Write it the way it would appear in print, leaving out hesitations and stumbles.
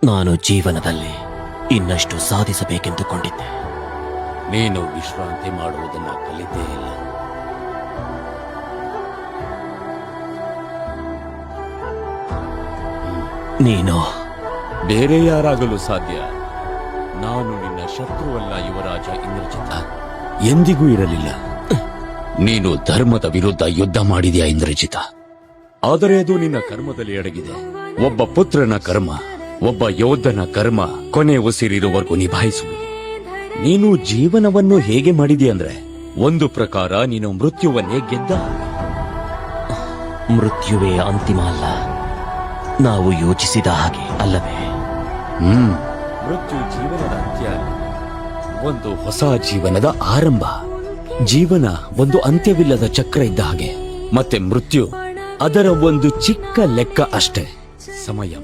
ನಾನು ಜೀವನದಲ್ಲಿ ಇನ್ನಷ್ಟು ಸಾಧಿಸಬೇಕೆಂದುಕೊಂಡಿದ್ದೆ. ನೀನು ವಿಶ್ರಾಂತಿ ಮಾಡುವುದನ್ನ ಕಲಿತೇ ಇಲ್ಲ. ನೀನು ಬೇರೆ ಯಾರಾಗಲು ಸಾಧ್ಯ? ನಾನು ನಿನ್ನ ಶತ್ರುವಲ್ಲ ಯುವರಾಜ ಇಂದ್ರಜಿತ, ಎಂದಿಗೂ ಇರಲಿಲ್ಲ. ನೀನು ಧರ್ಮದ ವಿರುದ್ಧ ಯುದ್ಧ ಮಾಡಿದೆಯಾ ಇಂದ್ರಜಿತ, ಆದರೆ ಅದು ನಿನ್ನ ಕರ್ಮದಲ್ಲಿ ಅಡಗಿದೆ. ಒಬ್ಬ ಪುತ್ರನ ಕರ್ಮ, ಒಬ್ಬ ಯೋಧನ ಕರ್ಮ ಕೊನೆ ಉಸಿರಿರುವವರೆಗೂ ನಿಭಾಯಿಸುವುದು. ನೀನು ಜೀವನವನ್ನು ಹೇಗೆ ಮಾಡಿದೆಯಂದ್ರೆ, ಒಂದು ಪ್ರಕಾರ ನೀನು ಮೃತ್ಯುವನ್ನೇ ಗೆದ್ದ. ಮೃತ್ಯುವೇ ಅಂತಿಮ ಅಲ್ಲ, ನಾವು ಯೋಚಿಸಿದ ಹಾಗೆ ಅಲ್ಲವೇ? ಮೃತ್ಯು ಜೀವನದ ಅಂತ್ಯ ಅಲ್ಲ, ಒಂದು ಹೊಸ ಜೀವನದ ಆರಂಭ. ಜೀವನ ಒಂದು ಅಂತ್ಯವಿಲ್ಲದ ಚಕ್ರ ಇದ್ದ ಹಾಗೆ, ಮತ್ತೆ ಮೃತ್ಯು ಅದರ ಒಂದು ಚಿಕ್ಕ ಲೆಕ್ಕ ಅಷ್ಟೇ. ಸಮಯ